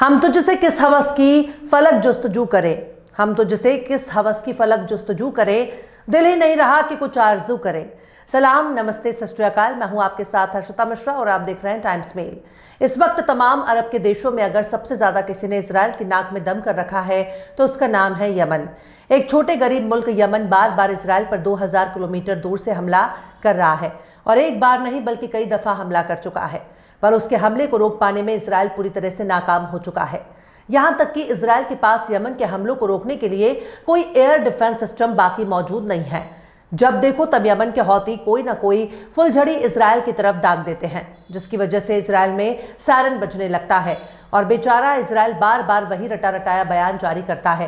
हम तुझसे किस हवस की फलक जुस्तजू करें, हम तुझसे किस हवस की फलक जुस्तजू करें, दिल ही नहीं रहा कि कुछ आरजू करें। सलाम, नमस्ते, सत श्री अकाल। मैं हूं आपके साथ हर्षिता मिश्रा और आप देख रहे हैं टाइम्स मेल। इस वक्त तमाम अरब के देशों में अगर सबसे ज्यादा किसी ने इजराइल की नाक में दम कर रखा है तो उसका नाम है यमन। एक छोटे गरीब मुल्क यमन बार बार इजराइल पर 2000 किलोमीटर दूर से हमला कर रहा है और एक बार नहीं बल्कि कई दफा हमला कर चुका है, पर उसके हमले को रोक पाने में इजराइल पूरी तरह से नाकाम हो चुका है। यहां तक कि इजराइल के पास यमन के हमलों को रोकने के लिए कोई एयर डिफेंस सिस्टम बाकी मौजूद नहीं है। जब देखो तब यमन के हौती कोई ना कोई फुलझड़ी इजराइल की तरफ दाग देते हैं, जिसकी वजह से इजराइल में सायरन बजने लगता है और बेचारा इजराइल बार बार वही रटा रटाया बयान जारी करता है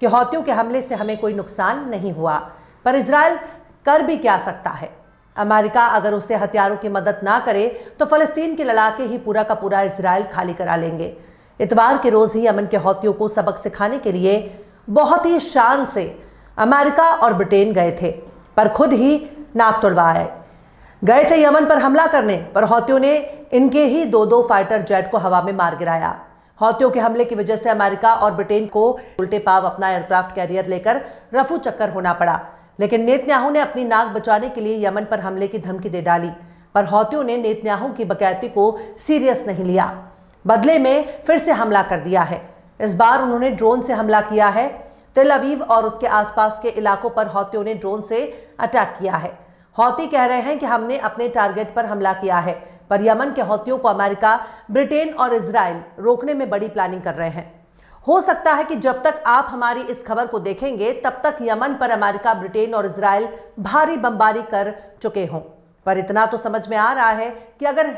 कि हौतियों के हमले से हमें कोई नुकसान नहीं हुआ। पर इजराइल कर भी क्या सकता है? अमेरिका अगर उसे हथियारों की मदद ना करे तो फलस्तीन के लड़ाके ही पूरा का पूरा इजराइल खाली करा लेंगे। इतवार के रोज ही यमन के हौतियों को सबक सिखाने के लिए बहुत ही शान से अमेरिका और ब्रिटेन गए थे, पर खुद ही नाक तुड़वा आए। गए थे यमन पर हमला करने, पर हौतियों ने इनके ही दो फाइटर जेट को हवा में मार गिराया। हौतियों के हमले की वजह से अमेरिका और ब्रिटेन को उल्टे पाव अपना एयरक्राफ्ट कैरियर लेकर रफू चक्कर होना पड़ा, लेकिन नेतन्याहू ने अपनी नाक बचाने के लिए यमन पर हमले की धमकी दे डाली। पर हौतियों ने नेतन्याहू की बकैती को सीरियस नहीं लिया, बदले में फिर से हमला कर दिया है। इस बार उन्होंने ड्रोन से हमला किया है। तेल अवीव और उसके आसपास के इलाकों पर हौतियों ने ड्रोन से अटैक किया है। हौती कह रहे हैं कि हमने अपने टारगेट पर हमला किया है, पर यमन के हौतियों को अमेरिका, ब्रिटेन और इजराइल रोकने में बड़ी प्लानिंग कर रहे हैं। हो सकता है कि जब तक आप हमारी इस खबर को देखेंगे तब तक यमन पर अमेरिका, ब्रिटेन और इजराइल भारी बमबारी कर चुके हों। पर इतना तो समझ में आ रहा है कि अगर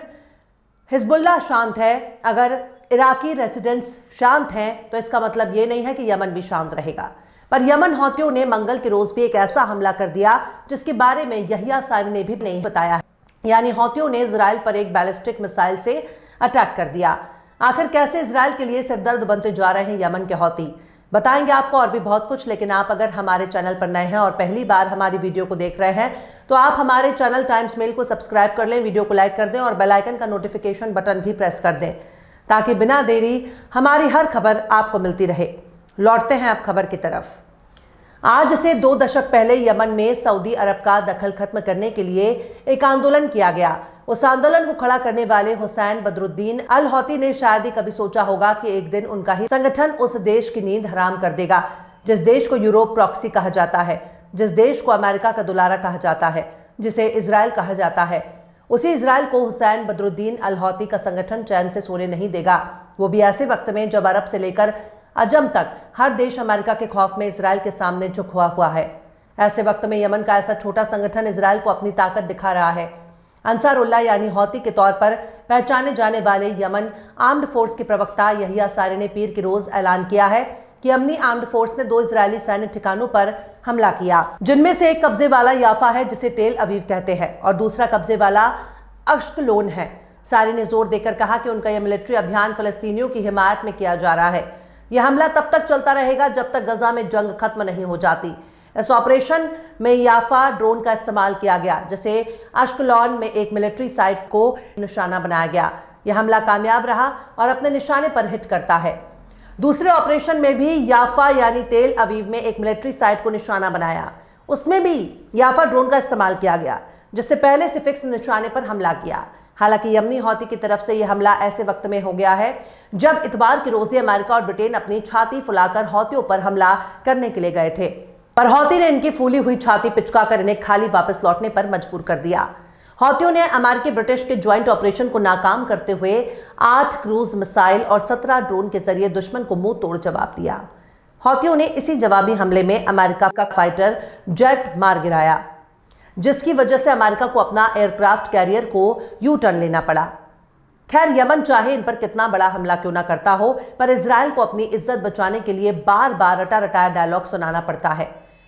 हिजबुल्लाह शांत है, अगर इराकी रेजिडेंट्स शांत हैं, तो इसका मतलब ये नहीं है कि यमन भी शांत रहेगा। पर यमन हौतियों ने मंगल के रोज भी एक ऐसा हमला कर दिया जिसके बारे में यहिया सारी ने भी नहीं बताया है। यानी हौतियों ने इजराइल पर एक बैलिस्टिक मिसाइल से अटैक कर दिया। आखिर कैसे इजराइल के लिए सिरदर्द बनते जा रहे हैं यमन के हौती, बताएंगे आपको और भी बहुत कुछ। लेकिन आप अगर हमारे चैनल पर नए हैं और पहली बार हमारी वीडियो को देख रहे हैं तो आप हमारे चैनल टाइम्स मेल को सब्सक्राइब कर लें, वीडियो को लाइक कर दें और बेल आइकन का नोटिफिकेशन बटन भी प्रेस कर दें, ताकि बिना देरी हमारी हर खबर आपको मिलती रहे। लौटते हैं अब खबर की तरफ। आज से 2 दशक पहले यमन में सऊदी अरब का दखल खत्म करने के लिए एक आंदोलन किया गया। उस आंदोलन को खड़ा करने वाले हुसैन बदरुद्दीन अल हौती ने शायद ही कभी सोचा होगा कि एक दिन उनका ही संगठन उस देश की नींद हराम कर देगा, जिस देश को यूरोप प्रॉक्सी कहा जाता है, जिस देश को अमेरिका का दुलारा कहा जाता है, जिसे इजराइल कहा जाता है। उसी इजराइल को हुसैन बदरुद्दीन अल हौती का संगठन चैन से सोने नहीं देगा, वो भी ऐसे वक्त में जब अरब से लेकर अजम तक हर देश अमेरिका के खौफ में इजराइल के सामने झुका हुआ है। ऐसे वक्त में यमन का ऐसा छोटा संगठन इजराइल को अपनी ताकत दिखा रहा है। अंसारुल्लाह यानी हौती के तौर पर पहचाने जाने वाले यमन आर्म्ड फोर्स के प्रवक्ता यहिया सारी ने पीर के रोज ऐलान किया है कि यमनी आर्म्ड फोर्स ने 2 इजरायली सैन्य ठिकानों पर हमला किया, जिनमें से एक कब्जे वाला याफा है जिसे तेल अवीव कहते हैं और दूसरा कब्जे वाला अश्कलोन है। सारी ने जोर देकर कहा कि उनका यह मिलिट्री अभियान फलस्तीनियों की हिमायत में किया जा रहा है। यह हमला तब तक चलता रहेगा जब तक गजा में जंग खत्म नहीं हो जाती। इस ऑपरेशन में याफा ड्रोन का इस्तेमाल किया गया, जिसे अश्कलोन में एक मिलिट्री साइट को निशाना बनाया गया। यह हमला कामयाब रहा और अपने निशाने पर हिट करता है। दूसरे ऑपरेशन में भी याफा यानी तेल अवीव में एक मिलिट्री साइट को निशाना बनाया, उसमें भी याफा ड्रोन का इस्तेमाल किया गया, जिससे पहले से फिक्स निशाने पर हमला किया। हालांकि यमनी हौती की तरफ से यह हमला ऐसे वक्त में हो गया है जब इतवार के रोज अमेरिका और ब्रिटेन अपनी छाती फुलाकर हौतियों पर हमला करने के लिए गए थे, पर हौती ने इनकी फूली हुई छाती पिचकाकर इन्हें खाली वापस लौटने पर मजबूर कर दिया। हौतियों ने अमेरिकी ब्रिटिश के ज्वाइंट ऑपरेशन को नाकाम करते हुए 8 क्रूज मिसाइल और 17 ड्रोन के जरिए दुश्मन को मुंह तोड़ जवाब दिया। हौतियों ने इसी जवाबी हमले में अमेरिका का फाइटर जेट मार गिराया, जिसकी वजह से अमेरिका को अपना एयरक्राफ्ट कैरियर को यू टर्न लेना पड़ा। खैर, यमन चाहे इन पर कितना बड़ा हमला क्यों ना करता हो, पर इजराइल को अपनी इज्जत बचाने के लिए बार बार रटा रटाया डायलॉग सुनाना पड़ता है।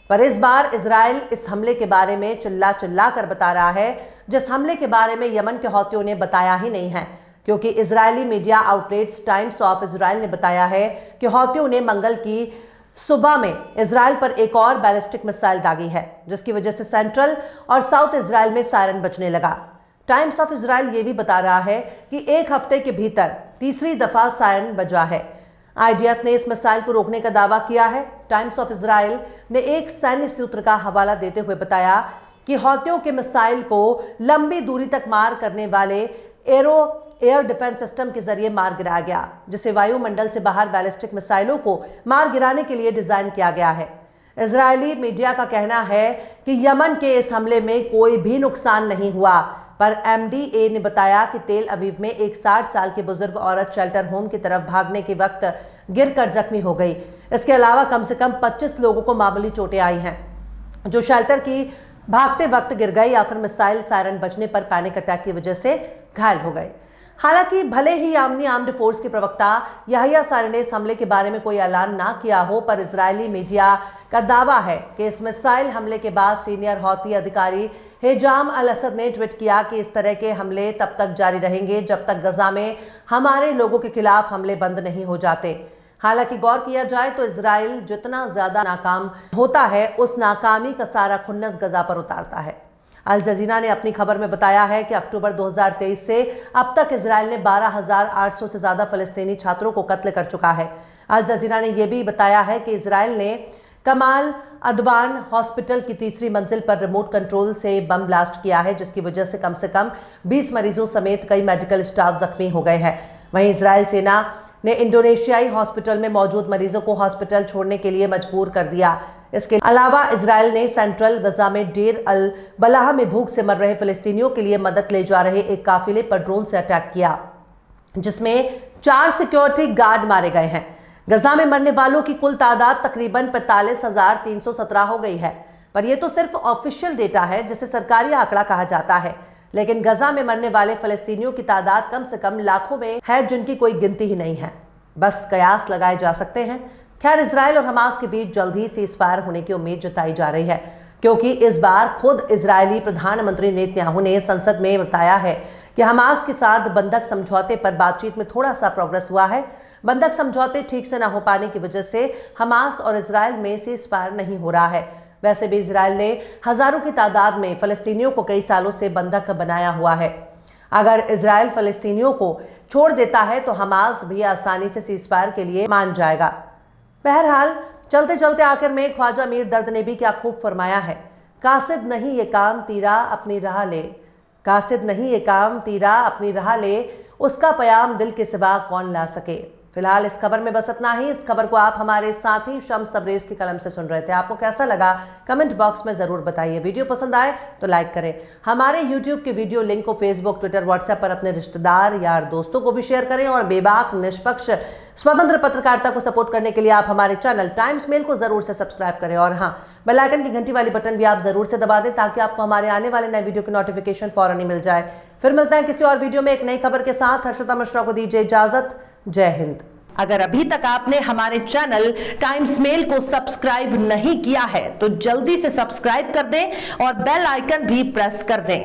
पर इस बार इजराइल इस हमले के बारे में चिल्ला चिल्ला कर बता रहा है, जिस हमले के बारे में यमन के हौतियों ने बताया ही नहीं है, क्योंकि Israeli media outlets times of Israel ने बताया है कि हौतियों ने मंगल की सुबह में इजराइल पर एक और बैलिस्टिक मिसाइल दागी है, जिसकी वजह से सेंट्रल और साउथ इजराइल में सायरन बजने लगा। टाइम्स ऑफ इजराइल ये भी बता रहा है कि एक हफ्ते के भीतर तीसरी दफा सायरन बजा है। IDF ने इस मिसाइल को रोकने का दावा किया है। टाइम्स ऑफ इजराइल ने एक सैन्य सूत्र का हवाला देते हुए बताया कि हौतियों के मिसाइल को लंबी दूरी तक मार करने वाले एयर डिफेंस सिस्टम के जरिए मार गिराया गया, जिसे वायुमंडल से बाहर बैलिस्टिक मिसाइलों को मार गिराने के लिए डिजाइन किया गया है। इजरायली मीडिया का कहना है कि यमन के इस हमले में कोई भी नुकसान नहीं हुआ, पर MDA ने बताया कि तेल अवीव में एक 60 साल की बुजुर्ग औरत शेल्टर होम की तरफ भागने के वक्त गिरकर जख्मी हो गई। इसके अलावा कम से कम 25 लोगों को मामूली चोटें आई हैं, जो शेल्टर की भागते वक्त गिर गए या फिर मिसाइल सायरन बजने पर पैनिक अटैक की वजह से घायल हो गए। हालांकि भले ही यामनी आर्म्ड फोर्स के प्रवक्ता याहिया सारी ने इस हमले के बारे में कोई ऐलान ना किया हो, पर इजरायली मीडिया का दावा है कि इस मिसाइल हमले के बाद सीनियर हौती अधिकारी हिजाम अल असद ने ट्वीट किया कि इस तरह के हमले तब तक जारी रहेंगे जब तक गजा में हमारे लोगों के खिलाफ हमले बंद नहीं हो जाते। हालांकि गौर किया जाए तो इजराइल जितना ज्यादा नाकाम होता है, उस नाकामी का सारा खुन्नस गजा पर उतारता है। अल जजीरा ने अपनी खबर में बताया है कि अक्टूबर 2023 से अब तक इजराइल ने 12,800 से ज्यादा फलस्तीनी छात्रों को कत्ल कर चुका है। अल जजीरा ने यह भी बताया है कि इजराइल ने कमाल अदवान हॉस्पिटल की तीसरी मंजिल पर रिमोट कंट्रोल से बम ब्लास्ट किया है, जिसकी वजह से कम 20 मरीजों समेत कई मेडिकल स्टाफ जख्मी हो गए हैं। वहीं इजराइल सेना ने इंडोनेशियाई हॉस्पिटल में मौजूद मरीजों को हॉस्पिटल छोड़ने के लिए मजबूर कर दिया। इसके अलावा इजराइल ने सेंट्रल गजा में डेर अल बलाह में भूख से मर रहे फिलिस्तीनियों के लिए मदद ले जा रहे एक काफिले पर ड्रोन से अटैक किया, जिसमें 4 सिक्योरिटी गार्ड मारे गए हैं। गजा में मरने वालों की कुल तादाद तकरीबन 45,317 हो गई है, पर यह तो सिर्फ ऑफिशियल डेटा है, जिसे सरकारी आंकड़ा कहा जाता है। लेकिन गजा में मरने वाले फलस्तीनियों की तादाद कम से कम लाखों में है, जिनकी कोई गिनती ही नहीं है, बस कयास लगाए जा सकते हैं। खैर, इजराइल और हमास के बीच जल्द ही सीज़फायर होने की उम्मीद जताई जा रही है, क्योंकि इस बार खुद इजरायली प्रधानमंत्री नेतन्याहू ने संसद में बताया है कि हमास के साथ बंधक समझौते पर बातचीत में थोड़ा सा प्रोग्रेस हुआ है। बंधक समझौते ठीक से न हो पाने की वजह से हमास और इजराइल में सीज़फायर नहीं हो रहा है। वैसे भी इजराइल ने हजारों की तादाद में फलस्तीनियों को कई सालों से बंधक बनाया हुआ है। अगर इजराइल फलस्तीनियों को छोड़ देता है तो हमास भी आसानी से सीज़फायर के लिए मान जाएगा। बहरहाल, चलते चलते आखिर में ख्वाजा मीर दर्द ने भी क्या खूब फरमाया है, कासिद नहीं ये काम तीरा अपनी राह ले, कासिद नहीं ये काम तीरा अपनी राह ले, उसका पयाम दिल के सिवा कौन ला सके। फिलहाल इस खबर में बस इतना ही। इस खबर को आप हमारे साथी शम्स तबरेज की कलम से सुन रहे थे। आपको कैसा लगा कमेंट बॉक्स में जरूर बताइए। वीडियो पसंद आए तो लाइक करें। हमारे यूट्यूब के वीडियो लिंक को फेसबुक, ट्विटर, व्हाट्सएप पर अपने रिश्तेदार, यार, दोस्तों को भी शेयर करें। और बेबाक, निष्पक्ष, स्वतंत्र पत्रकारिता को सपोर्ट करने के लिए आप हमारे चैनल टाइम्स मेल को जरूर से सब्सक्राइब करें। और हाँ, बेल आइकन की घंटी वाली बटन भी आप जरूर से दबा दें, ताकि आपको हमारे आने वाले नए वीडियो की नोटिफिकेशन फौरन ही मिल जाए। फिर मिलते हैं किसी और वीडियो में एक नई खबर के साथ। हर्षिता मिश्रा को दीजिए इजाजत। जय हिंद। अगर अभी तक आपने हमारे चैनल टाइम्स मेल को सब्सक्राइब नहीं किया है तो जल्दी से सब्सक्राइब कर दें और बेल आइकन भी प्रेस कर दें।